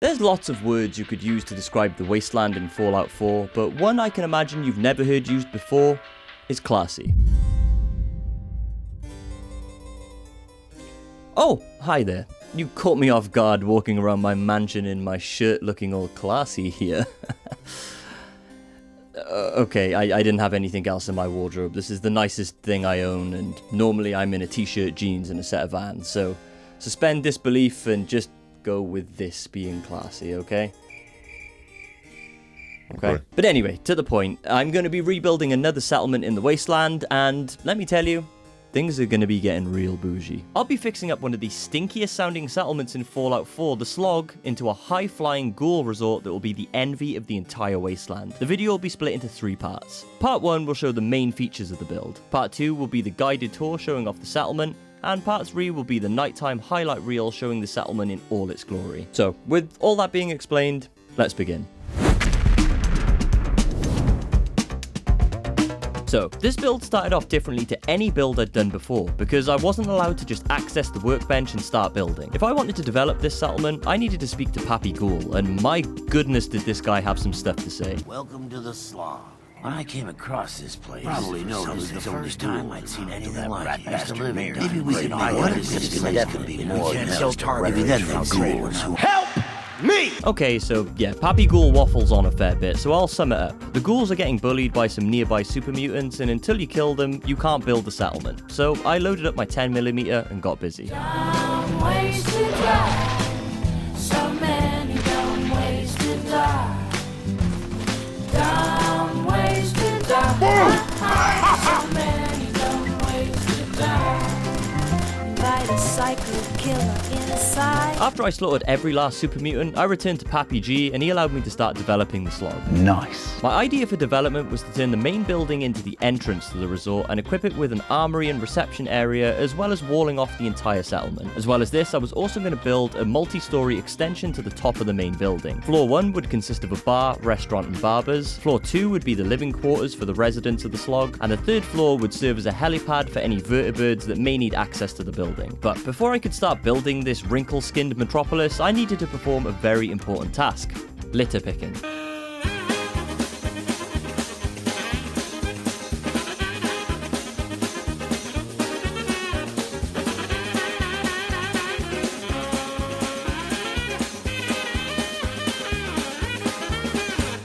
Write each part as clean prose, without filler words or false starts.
There's lots of words you could use to describe the wasteland in Fallout 4, but one I can imagine you've never heard used before is classy. Oh, hi there. You caught me off guard walking around my mansion in my shirt looking all classy here. Okay, I didn't have anything else in my wardrobe. This is the nicest thing I own, and normally I'm in a t-shirt, jeans, and a set of Vans, so suspend disbelief and just go with this being classy, okay? Okay. But anyway, to the point, I'm going to be rebuilding another settlement in the wasteland, and let me tell you, things are going to be getting real bougie. I'll be fixing up one of the stinkiest sounding settlements in Fallout 4, the SLOG, into a high-flying ghoul resort that will be the envy of the entire wasteland. The video will be split into 3 parts. Part 1 will show the main features of the build. Part 2 will be the guided tour showing off the settlement, and part 3 will be the nighttime highlight reel showing the settlement in all its glory. So, with all that being explained, let's begin. So, this build started off differently to any build I'd done before, because I wasn't allowed to just access the workbench and start building. If I wanted to develop this settlement, I needed to speak to Pappy Ghoul, and my goodness did this guy have some stuff to say. Welcome to the SLOG. When I came across this place, probably noticed it was the first time I'd seen anything like it. Used to live in maybe we can what if this place could be more than just maybe then the ghouls who help me! Okay, so yeah, Pappy Ghoul waffles on a fair bit, so I'll sum it up. The ghouls are getting bullied by some nearby super mutants, and until you kill them, you can't build the settlement. So I loaded up my 10mm and got busy. Dumb ways to die. So many dumb ways to die. Dumb ways to die. So many dumb ways to die. Invite a psycho killer inside. After I slaughtered every last super mutant, I returned to Pappy G, and he allowed me to start developing the SLOG. Nice. My idea for development was to turn the main building into the entrance to the resort and equip it with an armory and reception area, as well as walling off the entire settlement. As well as this, I was also going to build a multi-story extension to the top of the main building. Floor 1 would consist of a bar, restaurant, and barbers. Floor 2 would be the living quarters for the residents of the SLOG, and the 3rd floor would serve as a helipad for any vertibirds that may need access to the building. But before I could start building this wrinkle-skinned metropolis, I needed to perform a very important task: litter picking.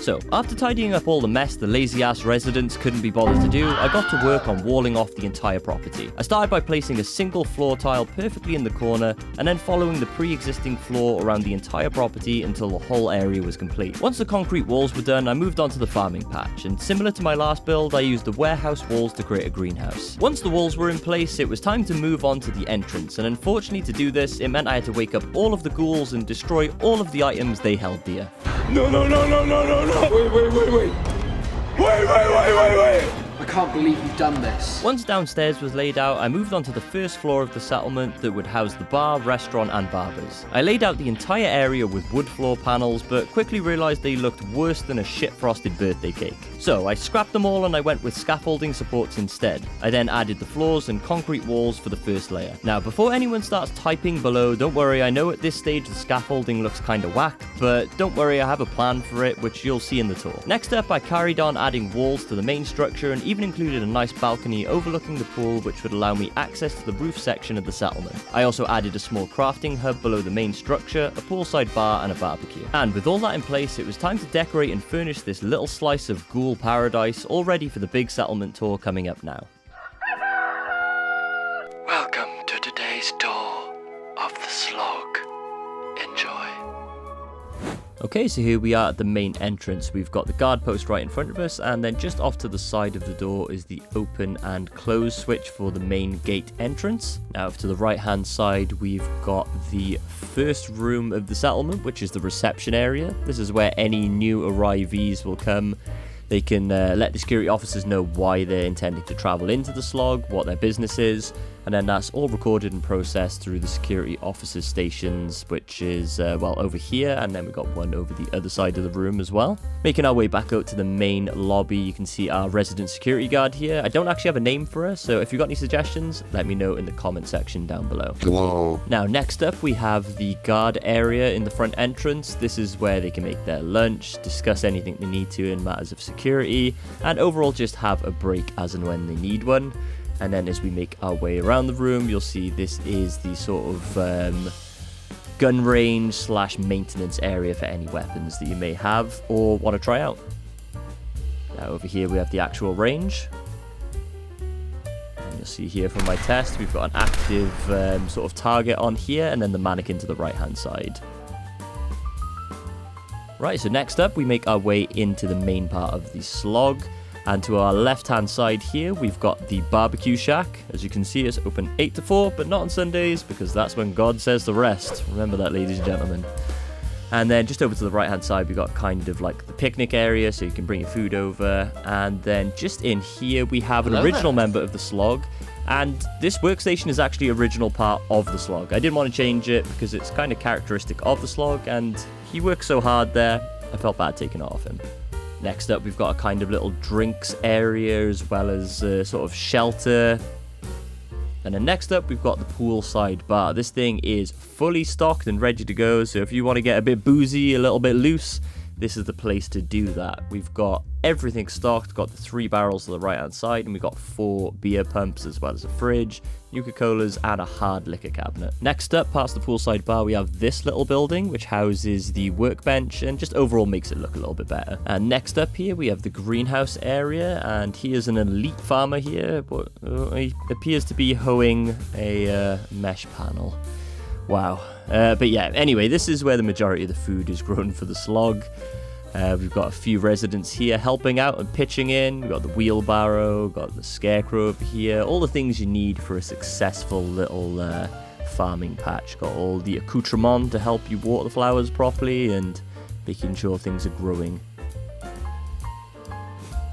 So, after tidying up all the mess the lazy-ass residents couldn't be bothered to do, I got to work on walling off the entire property. I started by placing a single floor tile perfectly in the corner, and then following the pre-existing floor around the entire property until the whole area was complete. Once the concrete walls were done, I moved on to the farming patch, and similar to my last build, I used the warehouse walls to create a greenhouse. Once the walls were in place, it was time to move on to the entrance, and unfortunately to do this, it meant I had to wake up all of the ghouls and destroy all of the items they held dear. No. Wait. I can't believe you've done this. Once downstairs was laid out, I moved on to the 1st floor of the settlement that would house the bar, restaurant, and barbers. I laid out the entire area with wood floor panels, but quickly realised they looked worse than a shit-frosted birthday cake. So I scrapped them all and I went with scaffolding supports instead. I then added the floors and concrete walls for the 1st layer. Now, before anyone starts typing below, don't worry, I know at this stage the scaffolding looks kinda whack, but don't worry, I have a plan for it, which you'll see in the tour. Next up, I carried on adding walls to the main structure and even included a nice balcony overlooking the pool, which would allow me access to the roof section of the settlement. I also added a small crafting hub below the main structure, a poolside bar, and a barbecue. And with all that in place, it was time to decorate and furnish this little slice of ghoul paradise, all ready for the big settlement tour coming up now. Welcome to today's tour of the SLOG. Enjoy. Okay, so here we are at the main entrance. We've got the guard post right in front of us, and then just off to the side of the door is the open and close switch for the main gate entrance. Now, to the right-hand side, we've got the 1st room of the settlement, which is the reception area. This is where any new arrivees will come. They can let the security officers know why they're intending to travel into the SLOG, what their business is, And then that's all recorded and processed through the security officers' stations, which is, well, over here. And then we've got one over the other side of the room as well. Making our way back out to the main lobby, you can see our resident security guard here. I don't actually have a name for her, so if you've got any suggestions, let me know in the comment section down below. Hello. Now, next up, we have the guard area in the front entrance. This is where they can make their lunch, discuss anything they need to in matters of security, and overall just have a break as and when they need one. And then as we make our way around the room, you'll see this is the sort of gun range / maintenance area for any weapons that you may have or want to try out. Now over here we have the actual range. And you'll see here from my test, we've got an active sort of target on here, and then the mannequin to the right hand side. Right, so next up we make our way into the main part of the SLOG. And to our left-hand side here, we've got the barbecue shack. As you can see, it's open 8 to 4, but not on Sundays, because that's when God says to rest. Remember that, ladies and gentlemen. And then just over to the right-hand side, we've got kind of like the picnic area, so you can bring your food over. And then just in here, we have an original member of the SLOG. And this workstation is actually an original part of the SLOG. I didn't want to change it, because it's kind of characteristic of the SLOG, and he works so hard there, I felt bad taking it off him. Next up, we've got a kind of little drinks area as well as sort of shelter. And then next up, we've got the poolside bar. This thing is fully stocked and ready to go. So if you want to get a bit boozy, a little bit loose, this is the place to do that. We've got everything stocked, got the 3 barrels to the right hand side, and we've got 4 beer pumps as well as a fridge, Nuka-Colas, and a hard liquor cabinet. Next up, past the poolside bar, we have this little building, which houses the workbench and just overall makes it look a little bit better. And next up here, we have the greenhouse area, and here's an elite farmer here, but he appears to be hoeing a mesh panel. Wow. But yeah, anyway, this is where the majority of the food is grown for the SLOG. We've got a few residents here helping out and pitching in. We've got the wheelbarrow, got the scarecrow over here. All the things you need for a successful little farming patch. Got all the accoutrements to help you water the flowers properly and making sure things are growing.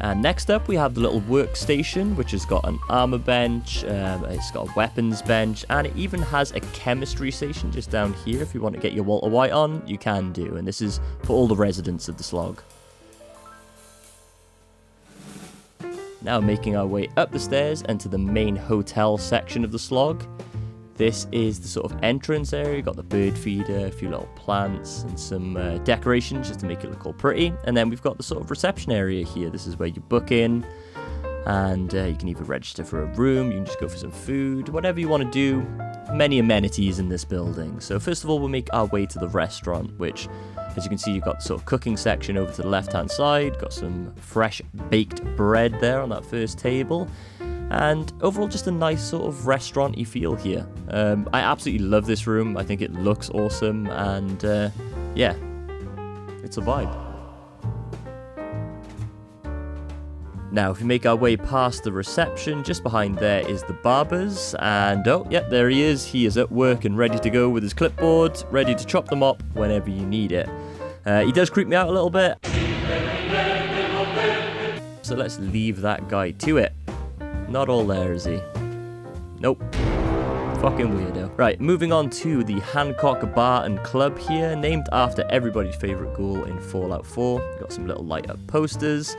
And next up, we have the little workstation, which has got an armor bench, it's got a weapons bench, and it even has a chemistry station just down here. If you want to get your Walter White on, you can do. And this is for all the residents of the SLOG. Now making our way up the stairs and to the main hotel section of the SLOG. This is the sort of entrance area. Got the bird feeder, a few little plants, and some decorations just to make it look all pretty. And then we've got the sort of reception area here. This is where you book in, and you can either register for a room, you can just go for some food, whatever you want to do. Many amenities in this building. So first of all, we'll make our way to the restaurant, which, as you can see, you've got the sort of cooking section over to the left-hand side. Got some fresh baked bread there on that first table. And overall, just a nice sort of restaurant-y feel here. I absolutely love this room. I think it looks awesome, and yeah, it's a vibe. Now, if we make our way past the reception, just behind there is the barbers, and oh, yeah, there he is. He is at work and ready to go with his clipboard, ready to chop them up whenever you need it. He does creep me out a little bit, so let's leave that guy to it. Not all there, is he? Nope. Fucking weirdo. Right, moving on to the Hancock Bar and Club here, named after everybody's favourite ghoul in Fallout 4. Got some little light-up posters,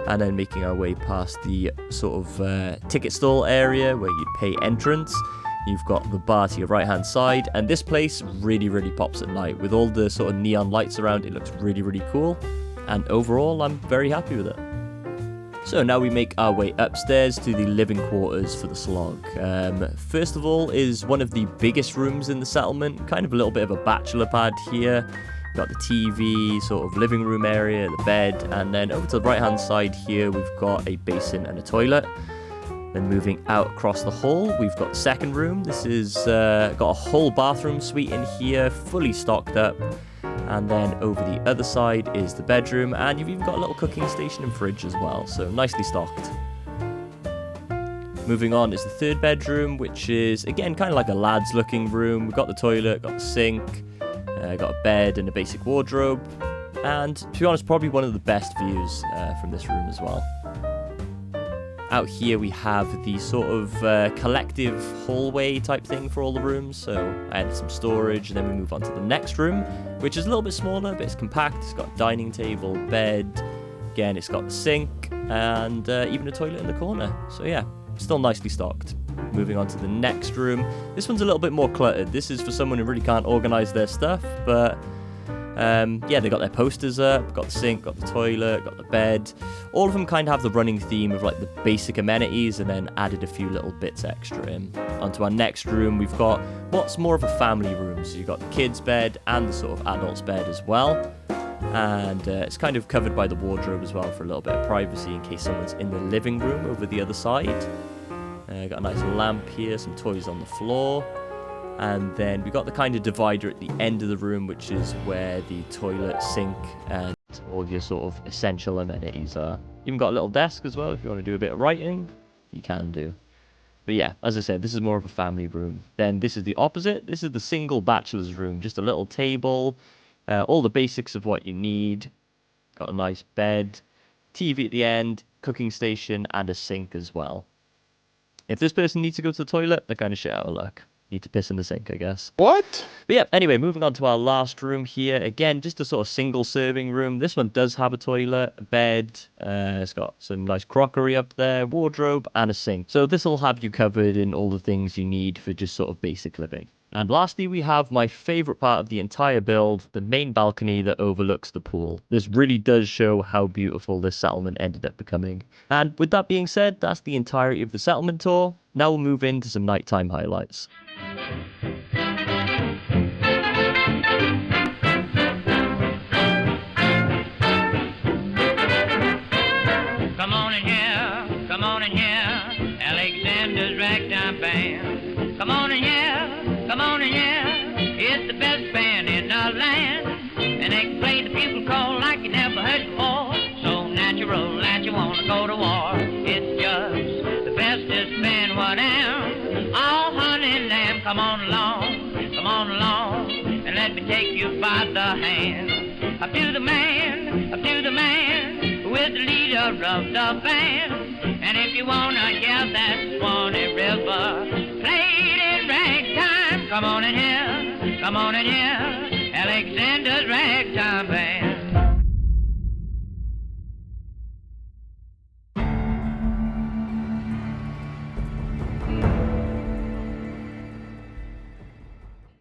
and then making our way past the sort of ticket stall area where you'd pay entrance. You've got the bar to your right-hand side, and this place really, really pops at night. With all the sort of neon lights around, it looks really, really cool. And overall, I'm very happy with it. So now we make our way upstairs to the living quarters for the SLOG. First of all is one of the biggest rooms in the settlement, kind of a little bit of a bachelor pad here. Got the TV, sort of living room area, the bed, and then over to the right hand side here we've got a basin and a toilet. Then moving out across the hall, we've got the second room. This is got a whole bathroom suite in here, fully stocked up. And then over the other side is the bedroom, and you've even got a little cooking station and fridge as well, so nicely stocked. Moving on is the third bedroom, which is, again, kind of like a lad's looking room. We've got the toilet, got the sink, got a bed and a basic wardrobe, and to be honest, probably one of the best views from this room as well. Out here we have the sort of collective hallway type thing for all the rooms. So I added some storage, and then we move on to the next room, which is a little bit smaller, but it's compact. It's got a dining table, bed. Again, it's got the sink, and even a toilet in the corner. So yeah, still nicely stocked. Moving on to the next room. This one's a little bit more cluttered. This is for someone who really can't organize their stuff, but yeah, they got their posters up, got the sink, got the toilet, got the bed. All of them kind of have the running theme of like the basic amenities, and then added a few little bits extra in. Onto our next room, we've got what's more of a family room. So you've got the kids' bed and the sort of adults' bed as well. And it's kind of covered by the wardrobe as well for a little bit of privacy in case someone's in the living room over the other side. Got a nice lamp here, some toys on the floor. And then we got the kind of divider at the end of the room, which is where the toilet, sink, and all your sort of essential amenities are. Even got a little desk as well if you want to do a bit of writing, you can do. But yeah, as I said, this is more of a family room. Then this is the opposite. This is the single bachelor's room, just a little table, all the basics of what you need. Got a nice bed, TV at the end, cooking station, and a sink as well. If this person needs to go to the toilet, they're kind of shit out of luck. Need to piss in the sink, I guess. What? But yeah, anyway, moving on to our last room here. Again, just a sort of single serving room. This one does have a toilet, a bed. It's got some nice crockery up there, wardrobe, and a sink. So this will have you covered in all the things you need for just sort of basic living. And lastly, we have my favorite part of the entire build, the main balcony that overlooks the pool. This really does show how beautiful this settlement ended up becoming. And with that being said, that's the entirety of the settlement tour. Now we'll move into some nighttime highlights. Come on in here, Alexander's Ragtime Band. Come on in here, it's the best band in the land. And they can play the bugle call like you never heard before. So natural that you want to go to war. It's just the bestest band what am. Oh, honey lamb, come on along, and let me take you by the hand. Up to the man, with the leader of the band. And if you wanna hear that Swanee River played in ragtime, come on in here, Alexander's Ragtime Band.